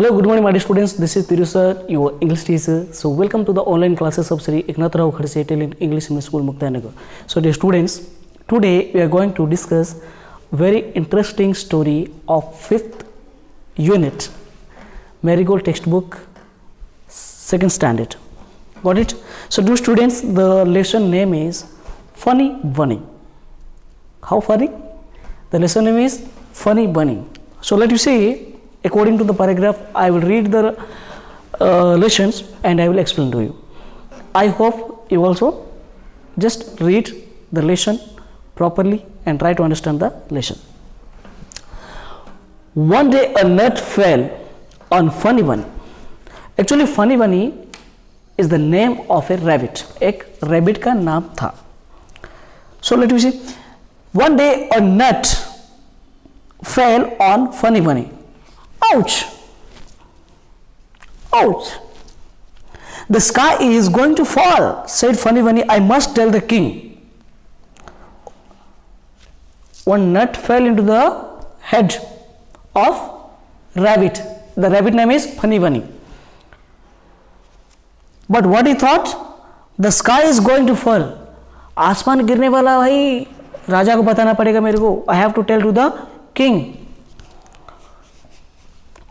Hello, good morning, my dear students. This is Thiru sir, your English teacher. So, welcome to the online classes of Sri Eknath Rao Khadse in English Medium School, Muktanagar. So, dear students, today we are going to discuss very interesting story of 5th unit, Marigold textbook, 2nd standard. Got it? So, dear students, the lesson name is Funny Bunny. How funny? The lesson name is Funny Bunny. So, let you see. According to the paragraph, I will read the lessons and I will explain to you. I hope you also just read the lesson properly and try to understand the lesson. One day a nut fell on Funny Bunny. Actually, Funny Bunny is the name of a rabbit. एक rabbit का नाम था. So let me see. One day a nut fell on Funny Bunny. Ouch! Ouch! The sky is going to fall, said Funny Bunny. I must tell the king. One nut fell into the head of rabbit. The rabbit name is Funny Bunny. But what he thought? The sky is going to fall. आसमान गिरने वाला भाई, राजा को बताना पड़ेगा मेरे को. I have to tell to the king.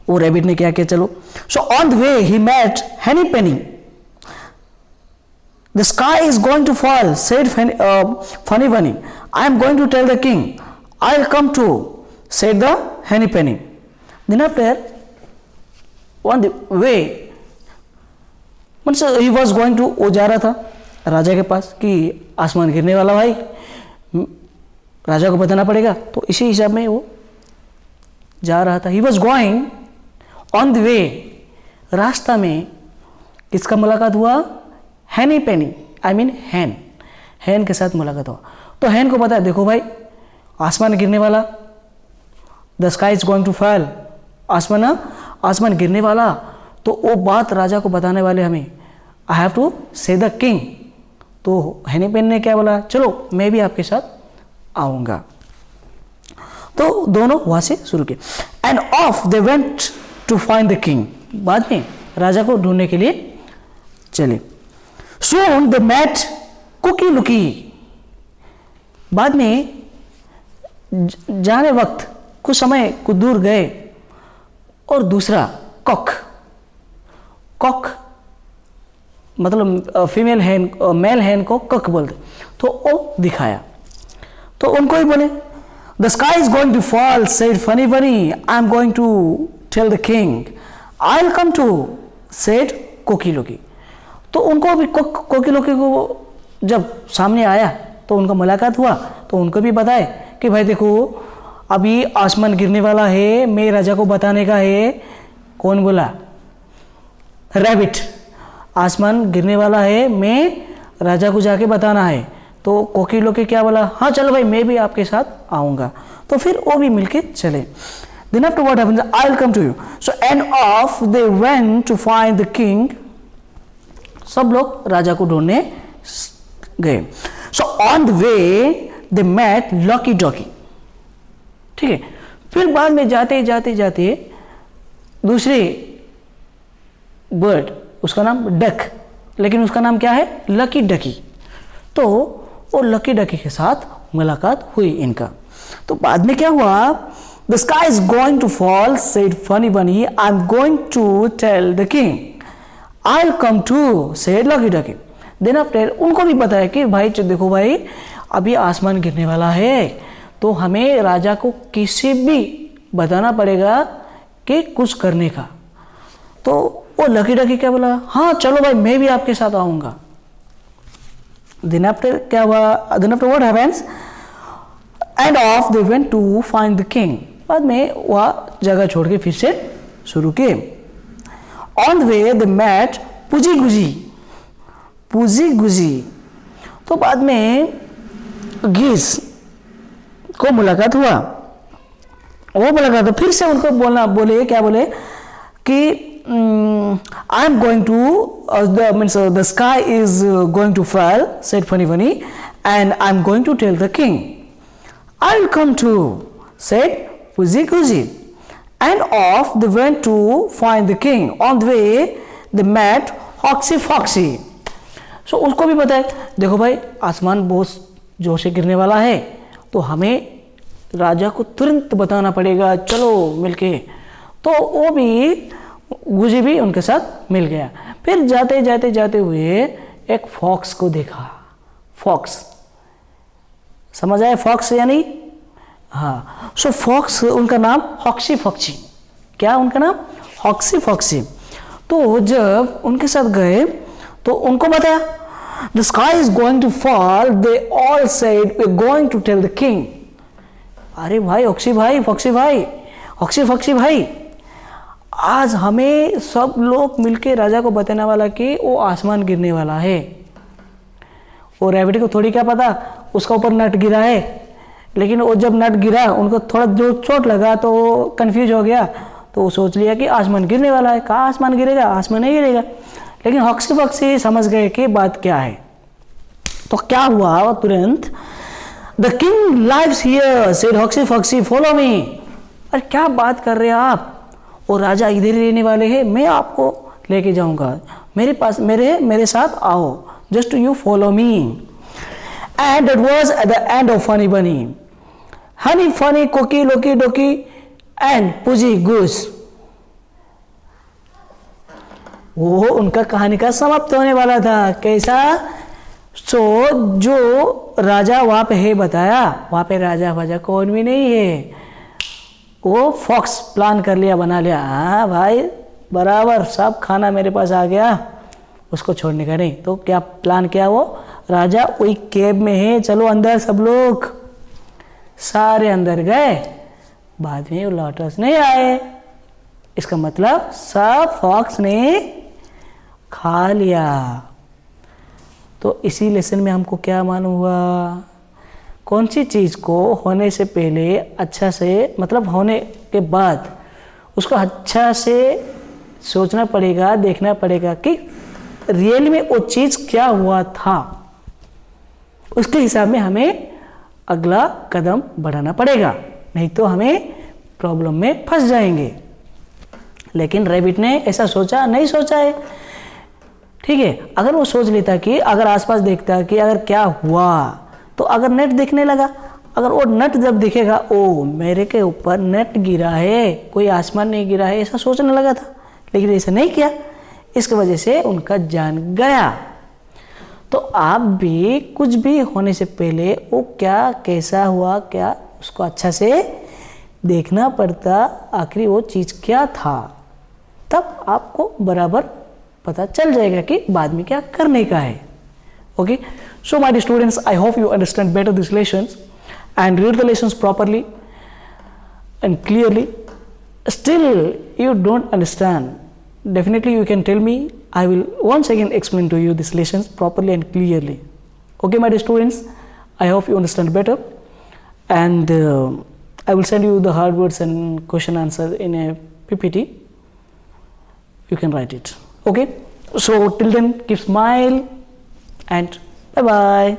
वो रैबिट ने क्या किया, चलो. So on the way he met Henny Penny. The sky is going to fall, said Funny Bunny. I am going to tell the king. I will come too, said the Henny Penny. Then after on the way means he was going to, वो जा रहा था राजा के पास कि आसमान गिरने वाला भाई, राजा को बताना पड़ेगा. तो इसी हिसाब में वो जा रहा था. ही वॉज गोइंग ऑन द वे. रास्ता में किसका मुलाकात हुआ? हैनी पेनी, आई मीन हैन. हैन के साथ मुलाकात हुआ. तो हैन को पता है, देखो भाई आसमान गिरने वाला, the sky is going to fall, आसमान गिरने वाला. तो वो बात राजा को बताने वाले हमें. आई हैव टू से द किंग. तो हैनी पेन ने क्या बोला, चलो मैं भी आपके साथ आऊँगा. तो दोनों वहाँ से शुरू किए. And off they went to find the king. बाद में राजा को ढूंढने के लिए चले. सून द मैट कुकी लुकी. बाद में जाने वक्त कुछ समय कुछ दूर गए और दूसरा कॉक. कॉक मतलब फीमेल हैन, मेल हैन को कॉक बोलते. तो वो दिखाया. तो उनको ही बोले, the sky is going to fall, said Funny Bunny. I am going to tell the king. I will come too, said Cocky Locky. तो उनको भी कोकी लोकी को जब सामने आया तो उनका मुलाकात हुआ. तो उनको भी बताए कि भाई देखो अभी आसमान गिरने वाला है, मैं राजा को बताने का है. कौन बोला? रैबिट. आसमान गिरने वाला है, मैं राजा को जाके बताना है. तो कोकी लोकी क्या बोला? हाँ चलो भाई मैं भी आपके साथ आऊँगा. तो फिर वो भी मिलके चले. Then after what happens, I'll come to you. So and off they went to find the king. सब लोग राजा को ढूंढने गए. So on the way they met Lucky Ducky. ठीक है. फिर बाद में जाते जाते जाते दूसरे बर्ड, उसका नाम डक, लेकिन उसका नाम क्या है? लकी डकी. तो वो लकी डकी के साथ मुलाकात हुई इनका. तो बाद में क्या हुआ? The sky is going to fall, said Funny Bunny. I'm going to tell the king. I'll come too, said Lucky Ducky. Then after उनको भी पता है कि भाई देखो भाई अभी आसमान गिरने वाला है, तो हमें राजा को किसी भी बताना पड़ेगा कि कुछ करने का. तो वो लकी डकी क्या बोला? हाँ चलो भाई मैं भी आपके साथ आऊँगा. Then after क्या हुआ? Then after what happens? And off they went to find the king. बाद में वह जगह छोड़ के फिर से शुरू किए. On the way they met Pussy Goosey. Pussy Goosey. तो बाद में गीस को मुलाकात हुआ. वो मुलाकात तो फिर से उनको बोले क्या बोले कि I am going to means the sky is going to fall, said Henny Penny. And I am going to tell the king. I will come too, said Pussy Goosey. And off they went to find the king. On the way they met Foxy Foxy. So उसको भी पता है, देखो भाई आसमान बहुत जोर से गिरने वाला है, तो हमें राजा को तुरंत बताना पड़ेगा, चलो मिलके। तो वो भी गुजी भी उनके साथ मिल गया। फिर जाते जाते जाते हुए एक फॉक्स को देखा। फॉक्स समझ आए फॉक्स यानी? हाँ, सो फॉक्स उनका नाम फॉक्सी फॉक्सी। क्या उनका नाम? Foxy Foxy. तो जब उनके साथ गए तो उनको बताया the sky is going to fall, they all said we going to tell the king. अरे भाई ऑक्सी भाई, फॉक्सी भाई, ऑक्सी फॉक्सी भाई, आज हमें सब लोग मिलके राजा को बताने वाला कि वो आसमान गिरने वाला है। वो रैबिट को थोड़ी क्या पता उसका ऊपर नट गिरा है, लेकिन वो जब नट गिरा उनको थोड़ा जो चोट लगा तो कंफ्यूज हो गया, तो वो सोच लिया कि आसमान गिरने वाला है। कहाँ आसमान गिरेगा? आसमान नहीं गिरेगा। लेकिन हॉक्सी फॉक्सी समझ गए कि बात क्या है। तो क्या हुआ तुरंत, the king lives here said Hoxy Foxy follow me. अरे क्या बात कर रहे हैं आप, वो राजा इधर ही रहने वाले हैं, मैं आपको लेके जाऊंगा, मेरे पास मेरे साथ आओ, just you follow me. And it was at the end of funny बनी, हनी फनी कोकी लोकी डोकी एंड पुजी गूस। वो उनका कहानी का समाप्त होने वाला था। कैसा? सो जो राजा वहां पे है बताया, वहां पे राजा वाजा कौन भी नहीं है, वो फॉक्स प्लान कर लिया, बना लिया। हाँ भाई बराबर सब खाना मेरे पास आ गया, उसको छोड़ने का नहीं। तो क्या प्लान किया? वो राजा वही केब में है, चलो अंदर सब लोग। सारे अंदर गए, बाद में वो लॉटर्स नहीं आए। इसका मतलब सब फॉक्स ने खा लिया। तो इसी लेसन में हमको क्या मालूम हुआ, कौन सी चीज़ को होने से पहले अच्छा से, मतलब होने के बाद उसको अच्छा से सोचना पड़ेगा, देखना पड़ेगा कि रियल में वो चीज़ क्या हुआ था। उसके हिसाब में हमें अगला कदम बढ़ाना पड़ेगा, नहीं तो हमें प्रॉब्लम में फंस जाएंगे। लेकिन रैबिट ने ऐसा सोचा नहीं, सोचा है, ठीक है। अगर वो सोच लेता कि अगर आसपास देखता कि अगर क्या हुआ, तो अगर नेट दिखने लगा, अगर वो नेट जब दिखेगा, ओ मेरे के ऊपर नेट गिरा है, कोई आसमान नहीं गिरा है, ऐसा सोचने लगा था। लेकिन ऐसा नहीं किया, इसकी वजह से उनका जान गया। तो आप भी कुछ भी होने से पहले वो क्या कैसा हुआ, क्या उसको अच्छा से देखना पड़ता, आखिरी वो चीज़ क्या था, तब आपको बराबर पता चल जाएगा कि बाद में क्या करने का है। Okay, so my students, I hope you understand better this lessons and read the lessons properly and clearly. Still you don't understand, definitely you can tell me, I will once again explain to you these lessons properly and clearly. Okay my dear students, I hope you understand better, and I will send you the hard words and question answer in a PPT. You can write it. Okay, so till then keep smile and bye bye.